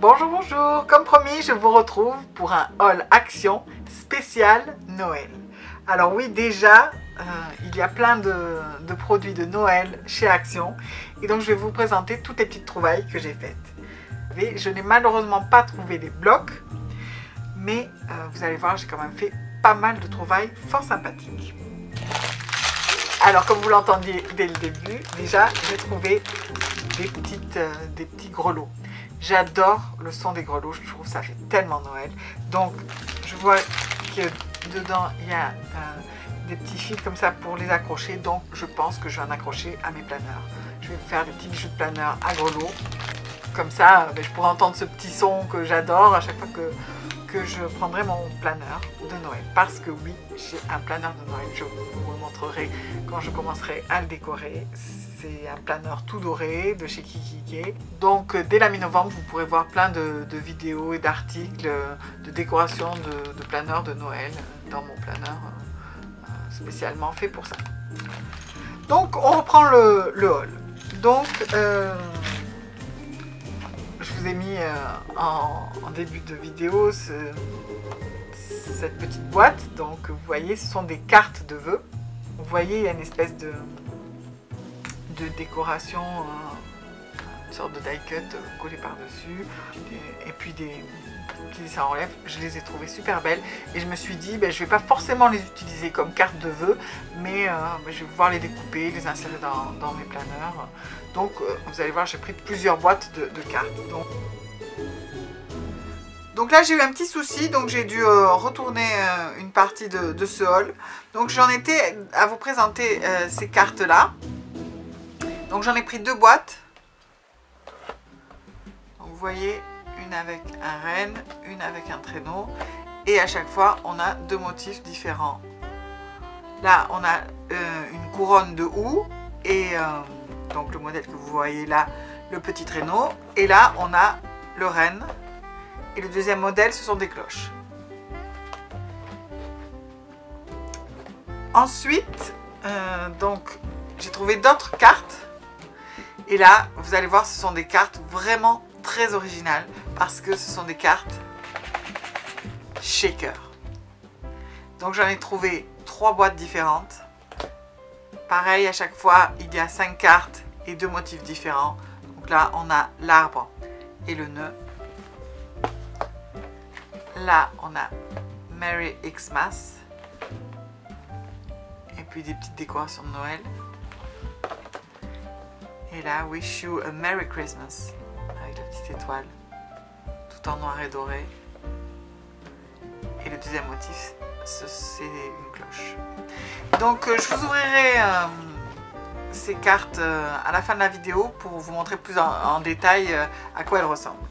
Bonjour, bonjour. Comme promis, je vous retrouve pour un haul action spécial Noël. Alors oui, déjà, il y a plein de produits de Noël chez Action. Et donc, je vais vous présenter toutes les petites trouvailles que j'ai faites. Et je n'ai malheureusement pas trouvé les blocs. Mais vous allez voir, j'ai quand même fait pas mal de trouvailles fort sympathiques. Alors, comme vous l'entendiez dès le début, déjà, j'ai trouvé des petits grelots. J'adore le son des grelots, je trouve que ça fait tellement Noël. Donc, je vois que dedans, il y a des petits fils comme ça pour les accrocher. Donc, je pense que je vais en accrocher à mes planeurs. Je vais faire des petits bijoux de planeur à grelots. Comme ça, je pourrai entendre ce petit son que j'adore à chaque fois que je prendrai mon planeur de Noël. Parce que oui, j'ai un planeur de Noël. Je vous le montrerai quand je commencerai à le décorer. C'est un planeur tout doré de chez Kikiki. Donc dès la mi-novembre, vous pourrez voir plein de vidéos et d'articles de décoration de planeurs de Noël dans mon planeur spécialement fait pour ça. Donc on reprend le haul. Donc je vous ai mis en début de vidéo cette petite boîte. Donc vous voyez, ce sont des cartes de vœux. Vous voyez, il y a une espèce de décoration, une sorte de die cut collé par-dessus, et puis des petits dessins en relief. Je les ai trouvées super belles et je me suis dit, je ne vais pas forcément les utiliser comme carte de vœux, mais je vais pouvoir les découper, les insérer dans mes planeurs. Donc vous allez voir, j'ai pris plusieurs boîtes de cartes. Donc là j'ai eu un petit souci, donc j'ai dû retourner une partie de ce haul. Donc j'en étais à vous présenter ces cartes là. Donc j'en ai pris deux boîtes. Donc, vous voyez, une avec un renne, une avec un traîneau. Et à chaque fois, on a deux motifs différents. Là, on a une couronne de houx. Et donc le modèle que vous voyez là, le petit traîneau. Et là, on a le renne. Et le deuxième modèle, ce sont des cloches. Ensuite, donc j'ai trouvé d'autres cartes. Et là, vous allez voir, ce sont des cartes vraiment très originales parce que ce sont des cartes shaker. Donc j'en ai trouvé 3 boîtes différentes. Pareil, à chaque fois, il y a 5 cartes et 2 motifs différents. Donc là, on a l'arbre et le nœud. Là, on a Merry Xmas. Et puis des petites décorations de Noël. Et là, Wish You a Merry Christmas, avec la petite étoile, tout en noir et doré. Et le deuxième motif, c'est une cloche. Donc, je vous ouvrirai ces cartes à la fin de la vidéo pour vous montrer plus en détail à quoi elles ressemblent.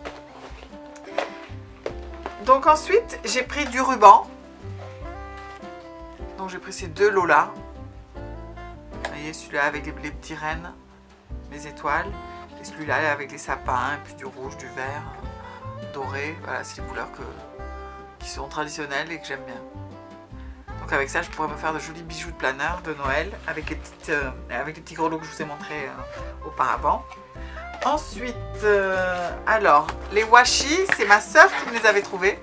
Donc ensuite, j'ai pris du ruban. Donc j'ai pris ces deux lots-là. Vous voyez, celui-là avec les petits rennes. Les étoiles, et celui-là avec les sapins, et puis du rouge, du vert, doré. Voilà, c'est les couleurs qui sont traditionnelles et que j'aime bien. Donc avec ça, je pourrais me faire de jolis bijoux de planeur de Noël avec les petits grelots que je vous ai montrés auparavant. Ensuite, alors, les washi, c'est ma soeur qui me les avait trouvés.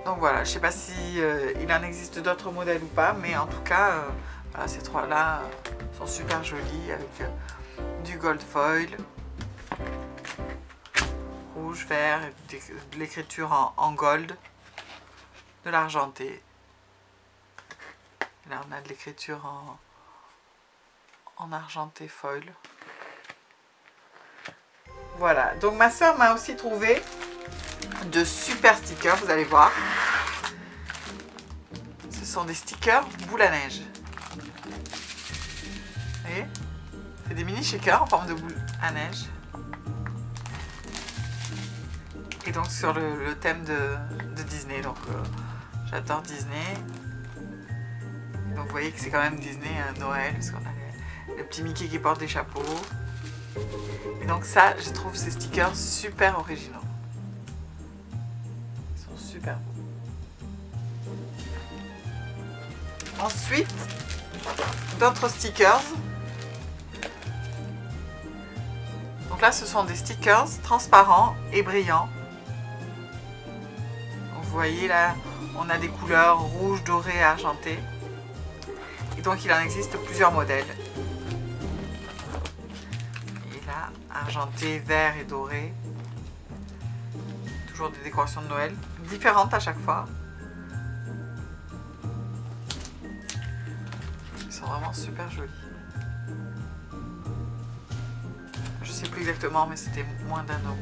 Donc voilà, je ne sais pas si il en existe d'autres modèles ou pas, mais en tout cas, voilà, ces trois-là sont super jolis avec du gold foil, rouge, vert, de l'écriture en gold, de l'argenté. Là on a de l'écriture en argenté foil. Voilà, donc ma soeur m'a aussi trouvé de super stickers, vous allez voir. Ce sont des stickers boule à neige. Vous voyez, c'est des mini shakers en forme de boule à neige. Et donc sur le thème de Disney. Donc j'adore Disney. Et donc vous voyez que c'est quand même Disney Noël, parce qu'on a le petit Mickey qui porte des chapeaux. Et donc ça, je trouve ces stickers super originaux. Ils sont super beaux. Ensuite, d'autres stickers. Donc là, ce sont des stickers transparents et brillants. Donc, vous voyez là, on a des couleurs rouge, doré et argenté. Et donc, il en existe plusieurs modèles. Et là, argenté, vert et doré. Toujours des décorations de Noël, différentes à chaque fois. Ils sont vraiment super jolis. Je sais plus exactement, mais c'était moins d'1 euro.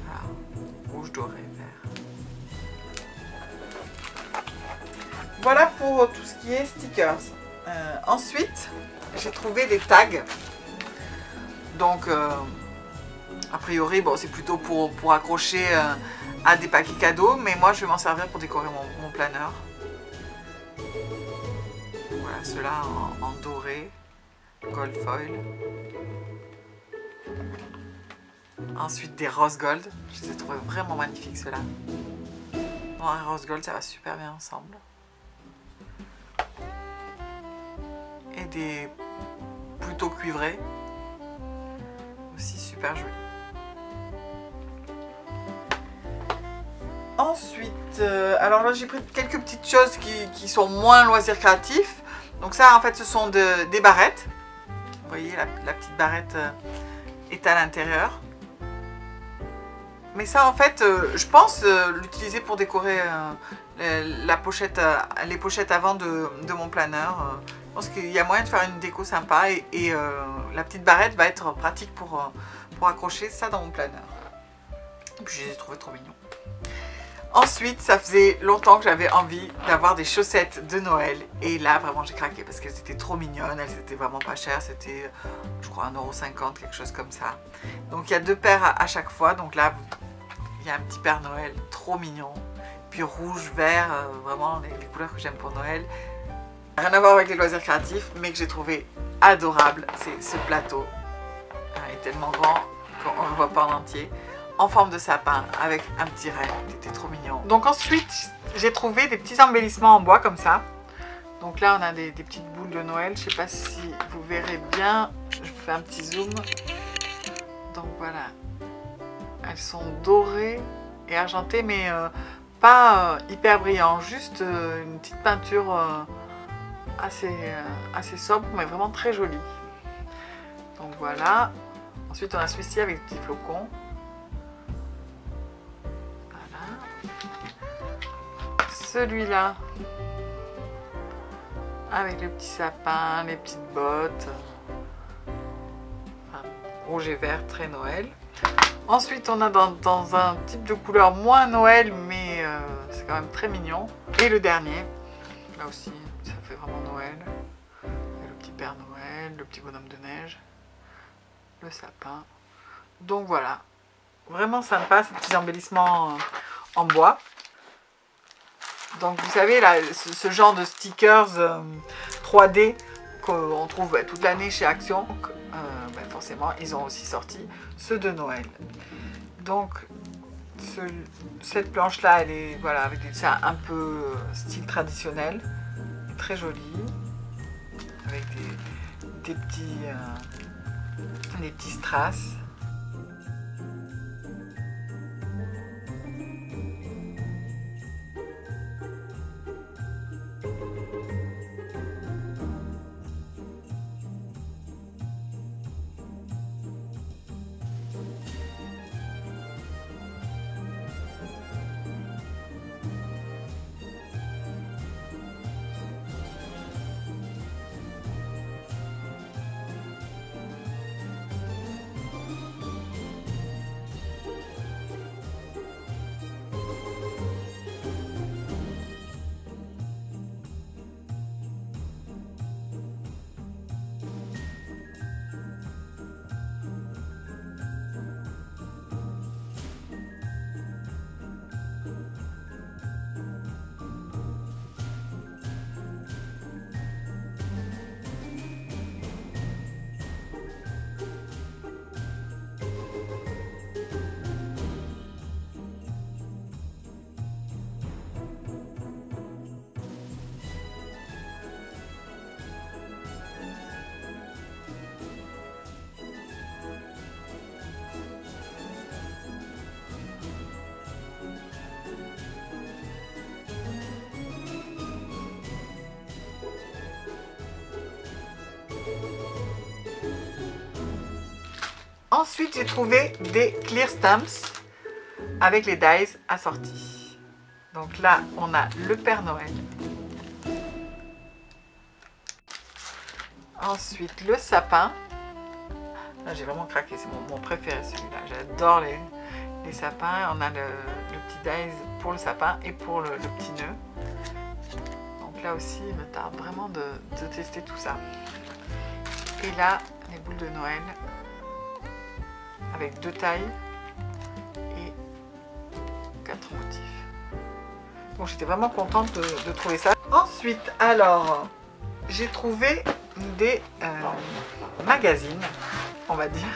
Voilà. Rouge, doré, vert. Voilà pour tout ce qui est stickers. Ensuite, j'ai trouvé des tags. Donc, a priori, bon, c'est plutôt pour accrocher à des paquets cadeaux, mais moi je vais m'en servir pour décorer mon planeur. Voilà, ceux-là en doré, gold foil. Ensuite des rose gold, je les ai trouvés vraiment magnifiques ceux-là. Noir et rose gold, ça va super bien ensemble. Et des plutôt cuivrés, aussi super jolis. Ensuite, alors là j'ai pris quelques petites choses qui sont moins loisirs créatifs. Donc ça en fait ce sont des barrettes. Vous voyez la petite barrette est à l'intérieur. Mais ça en fait je pense l'utiliser pour décorer les pochettes avant de mon planeur. Je pense qu'il y a moyen de faire une déco sympa et la petite barrette va être pratique pour accrocher ça dans mon planeur. Et puis je les ai trouvés trop mignons. Ensuite, ça faisait longtemps que j'avais envie d'avoir des chaussettes de Noël. Et là, vraiment, j'ai craqué parce qu'elles étaient trop mignonnes. Elles étaient vraiment pas chères. C'était, je crois, 1,50 €, quelque chose comme ça. Donc, il y a 2 paires à chaque fois. Donc là, il y a un petit Père Noël trop mignon. Puis rouge, vert, vraiment les couleurs que j'aime pour Noël. Rien à voir avec les loisirs créatifs, mais que j'ai trouvé adorable. C'est ce plateau. Il est tellement grand qu'on ne le voit pas en entier. En forme de sapin avec un petit renne, c'était trop mignon. Donc ensuite, j'ai trouvé des petits embellissements en bois comme ça. Donc là, on a des petites boules de Noël. Je ne sais pas si vous verrez bien. Je vous fais un petit zoom. Donc voilà. Elles sont dorées et argentées, mais pas hyper brillantes. Juste une petite peinture assez sobre, mais vraiment très jolie. Donc voilà. Ensuite, on a celui-ci avec des petits flocons. Celui-là avec le petit sapin, les petites bottes, enfin, rouge et vert, très Noël. Ensuite on a dans un type de couleur moins Noël, mais c'est quand même très mignon. Et le dernier, là aussi ça fait vraiment Noël. Et le petit Père Noël, le petit bonhomme de neige, le sapin. Donc voilà, vraiment sympa ces petits embellissements en bois. Donc vous savez, là, ce genre de stickers 3D qu'on trouve toute l'année chez Action, forcément ils ont aussi sorti ceux de Noël. Donc cette planche là, elle est voilà, avec des dessins un peu style traditionnel, très jolie, avec des petits strass. Ensuite, j'ai trouvé des clear stamps avec les dies assortis. Donc là, on a le Père Noël. Ensuite, le sapin. Là, j'ai vraiment craqué, c'est mon préféré celui-là. J'adore les sapins. On a le petit dies pour le sapin et pour le petit nœud. Donc là aussi, il me tarde vraiment de tester tout ça. Et là, les boules de Noël avec 2 tailles et 4 motifs. Donc j'étais vraiment contente de trouver ça. Ensuite, alors, j'ai trouvé des magazines, on va dire.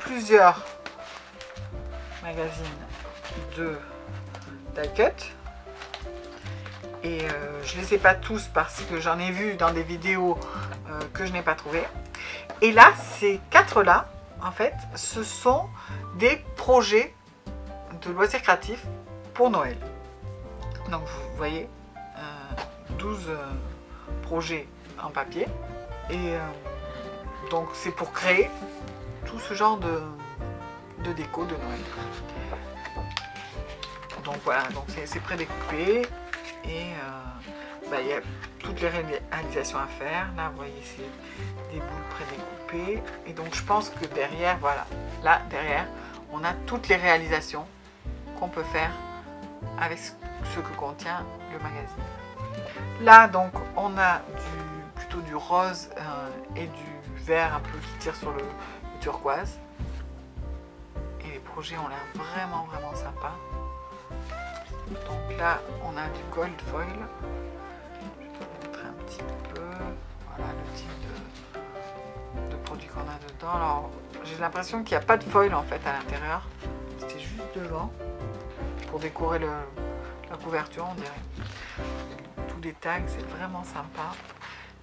Plusieurs magazines de die cut. Et je ne les ai pas tous parce que j'en ai vu dans des vidéos que je n'ai pas trouvé. Et là, ces 4-là, en fait, ce sont des projets de loisirs créatifs pour Noël. Donc vous voyez, 12 projets en papier. Et donc c'est pour créer tout ce genre de déco de Noël. Donc voilà, donc c'est prédécoupé. Et il y a toutes les réalisations à faire. Là, vous voyez, c'est des boules prédécoupées. Et donc, je pense que derrière, voilà, là, derrière, on a toutes les réalisations qu'on peut faire avec ce que contient le magazine. Là, donc, on a plutôt du rose et du vert un peu qui tire sur le turquoise. Et les projets ont l'air vraiment, vraiment sympas. Donc là, on a du gold foil. Je vais vous montrer un petit peu. Voilà le type de produit qu'on a dedans. Alors, j'ai l'impression qu'il n'y a pas de foil en fait à l'intérieur. C'était juste devant pour décorer la couverture, on dirait. Tous les tags, c'est vraiment sympa.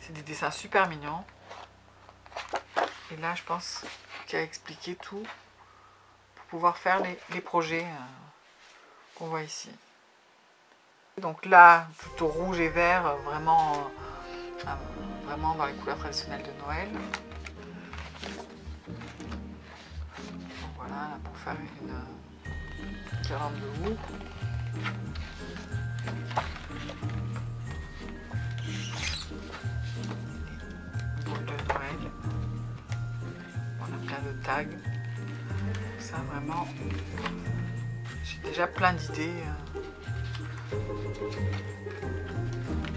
C'est des dessins super mignons. Et là, je pense qu'il a expliqué tout pour pouvoir faire les projets qu'on voit ici. Donc là, plutôt rouge et vert, vraiment dans les couleurs traditionnelles de Noël. Donc voilà, là, pour faire une guirlande de houx. Boule de Noël. On a plein de tags. Ça vraiment, j'ai déjà plein d'idées.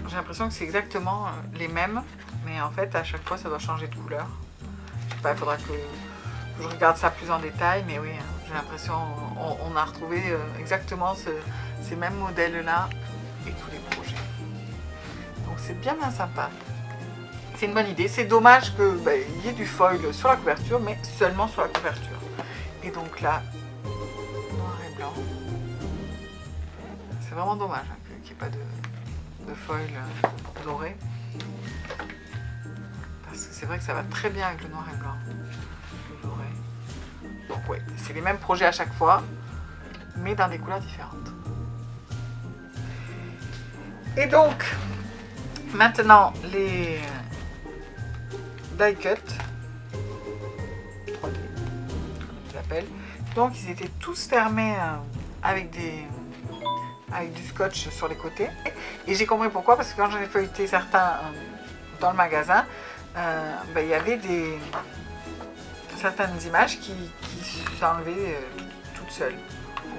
J'ai l'impression que c'est exactement les mêmes, mais en fait à chaque fois ça doit changer de couleur. Je sais pas, il faudra que je regarde ça plus en détail, mais oui, j'ai l'impression on a retrouvé exactement ces mêmes modèles là et tous les projets. Donc c'est bien sympa. C'est une bonne idée. C'est dommage qu'il y ait du foil sur la couverture, mais seulement sur la couverture. Et donc là, noir et blanc. C'est vraiment dommage qu'il n'y ait pas de foil doré, parce que c'est vrai que ça va très bien avec le noir et blanc, le doré. Donc ouais, c'est les mêmes projets à chaque fois, mais dans des couleurs différentes. Et donc maintenant les die cut 3D, comme je les appelle. Donc ils étaient tous fermés avec du scotch sur les côtés. Et j'ai compris pourquoi, parce que quand j'en ai feuilleté certains dans le magasin, il y avait certaines images qui s'enlevaient toutes seules.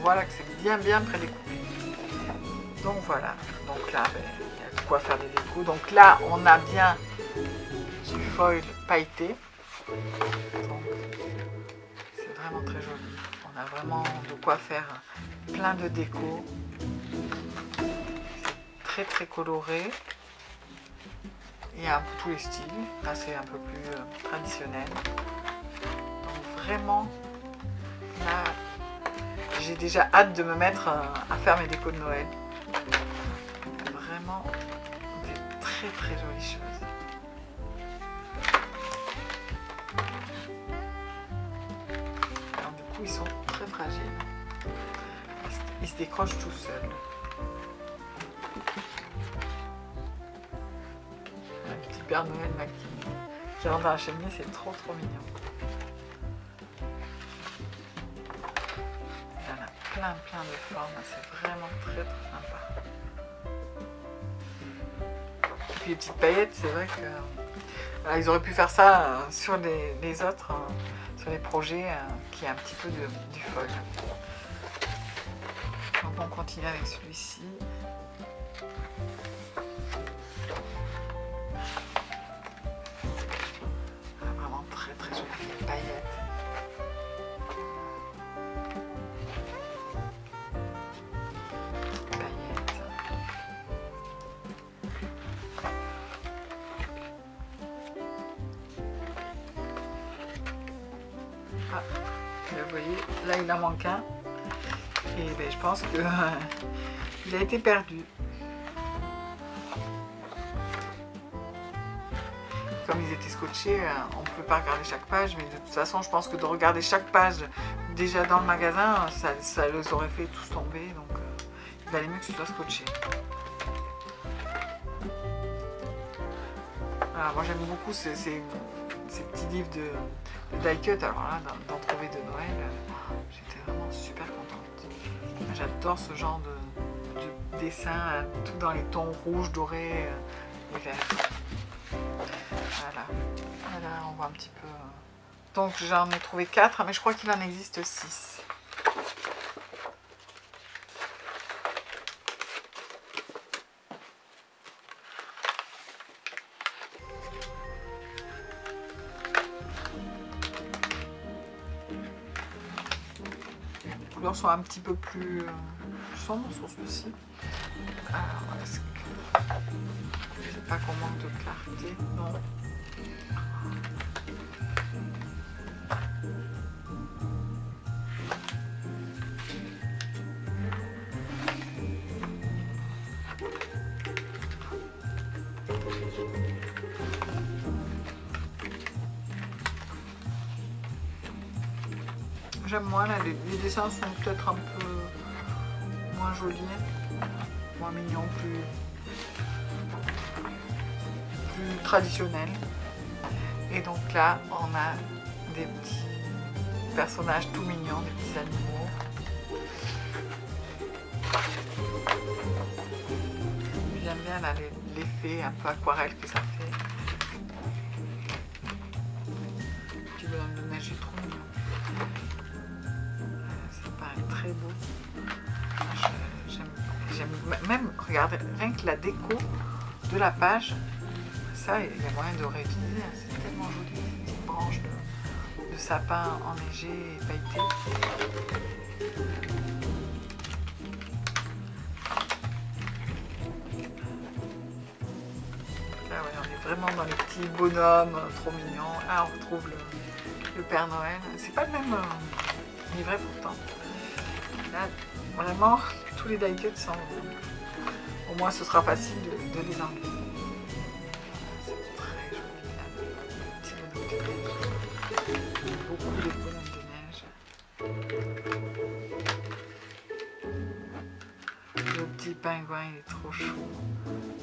Voilà que c'est bien prédécoupé. Donc voilà, donc là il y a de quoi faire des décos. Donc là on a bien du foil pailleté. Donc c'est vraiment très joli. On a vraiment de quoi faire plein de décos. Très coloré et à tous les styles. Là c'est un peu plus traditionnel. Donc vraiment là j'ai déjà hâte de me mettre à faire mes décos de Noël. Vraiment des très jolies choses. Alors du coup ils sont très fragiles. Ils se décrochent tout seuls. Père Noël là, qui rentre dans la cheminée, c'est trop mignon. Il y en a plein de formes, c'est vraiment très sympa. Et puis les petites paillettes, c'est vrai que voilà, ils auraient pu faire ça sur les autres, sur les projets qui est un petit peu du foil. Donc on continue avec celui-ci. Vraiment très joli, les paillettes. Ah, vous voyez, là il en manque un. Et ben, je pense que il a été perdu. Comme ils étaient scotchés, on ne pouvait pas regarder chaque page, mais de toute façon, je pense que de regarder chaque page déjà dans le magasin, ça les aurait fait tous tomber, donc il valait mieux que ce soit scotché. Voilà, moi j'aime beaucoup ces petits livres de die cut. Alors là, d'en trouver de Noël, j'étais vraiment super contente. J'adore ce genre de dessin, tout dans les tons rouges, dorés et verts. Voilà, on voit un petit peu. Donc j'en ai trouvé 4, mais je crois qu'il en existe 6. Les couleurs sont un petit peu plus sombres sur celui-ci. Alors, est-ce que... Je ne sais pas qu'on manque de clarté, non. J'aime moins, là, les dessins sont peut-être un peu moins jolis, moins mignons, plus traditionnels. Et donc là, on a des petits personnages tout mignons, des petits animaux. J'aime bien là l'effet un peu aquarelle que ça fait. Le petit bonhomme de neige est trop mignon. Ça paraît très beau. J'aime même, regardez, rien que la déco de la page, ça, il y a moyen de réutiliser. C'est tellement joli, ces petites branches de sapin enneigé et pailleté. Là, ouais, on est vraiment dans les petits bonhommes trop mignons. Là, on retrouve le Père Noël. C'est pas le même livret pourtant. Là, vraiment, tous les die cuts sont... Au moins, ce sera facile de les enlever. C'est très joli, là. Petit bonhomme de neige. Beaucoup de bonhommes de neige. Le petit pingouin, il est trop chaud.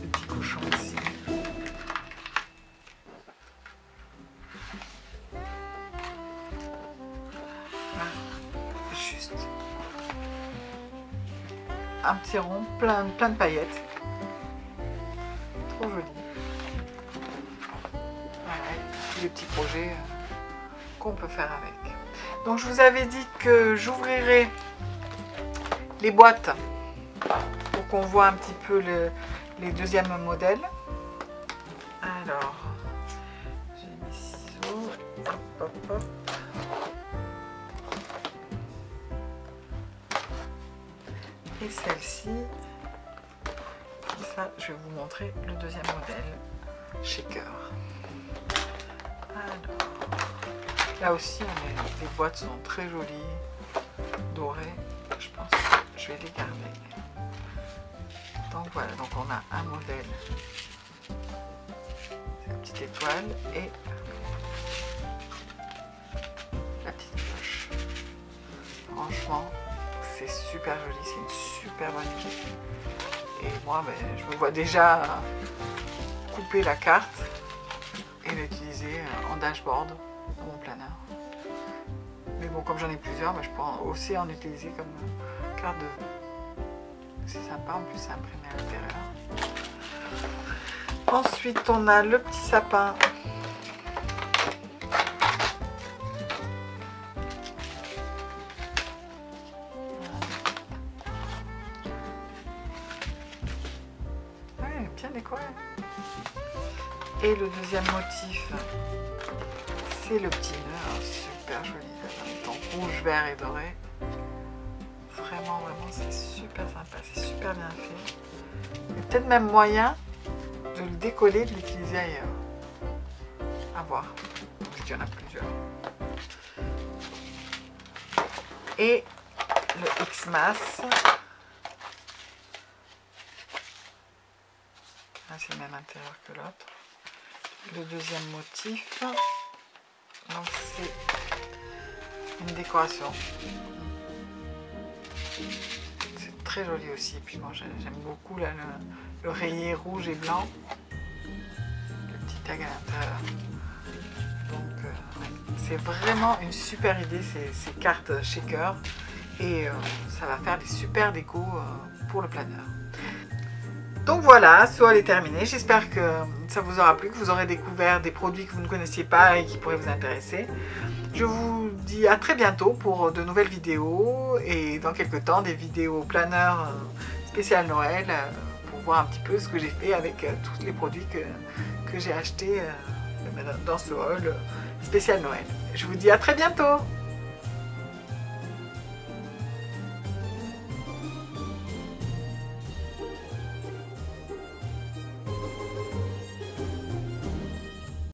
Le petit cochon aussi. Juste un petit rond plein de paillettes. Trop joli. Voilà, tous les petits projets qu'on peut faire avec. Donc je vous avais dit que j'ouvrirai les boîtes pour qu'on voit un petit peu les deuxièmes modèles. Alors, j'ai mes ciseaux. Hop, hop. Et celle-ci, ça, je vais vous montrer le deuxième modèle, Shaker. Alors, là aussi, les boîtes sont très jolies, dorées. Je pense que je vais les garder. Donc voilà, donc on a un modèle, c'est une petite étoile et la petite cloche. Franchement, c'est super joli, c'est une super bonne idée. Et moi, ben, je me vois déjà couper la carte et l'utiliser en dashboard dans mon planeur. Mais bon, comme j'en ai plusieurs, je pourrais aussi en utiliser comme carte de vœux. C'est sympa, en plus c'est imprimé à l'intérieur. Ensuite, on a le petit sapin. Ouais, bien décoré. Et le deuxième motif, c'est le petit nœud, super joli, en rouge, vert et doré. Vraiment, c'est super sympa, c'est super bien fait. Il y a peut-être même moyen de le décoller, de l'utiliser ailleurs. À voir. Il y en a plusieurs. Et le Xmas. C'est le même intérieur que l'autre. Le deuxième motif, donc c'est une décoration. C'est très joli aussi. Puis moi j'aime beaucoup là, le rayé rouge et blanc. Le petit tag à l'intérieur. Donc ouais. C'est vraiment une super idée ces cartes shaker. Et ça va faire des super décos pour le planeur. Donc voilà, ce haul est terminé. J'espère que ça vous aura plu, que vous aurez découvert des produits que vous ne connaissiez pas et qui pourraient vous intéresser. Je vous dis à très bientôt pour de nouvelles vidéos et dans quelques temps des vidéos planeurs spéciales Noël pour voir un petit peu ce que j'ai fait avec tous les produits que j'ai achetés dans ce haul spécial Noël. Je vous dis à très bientôt!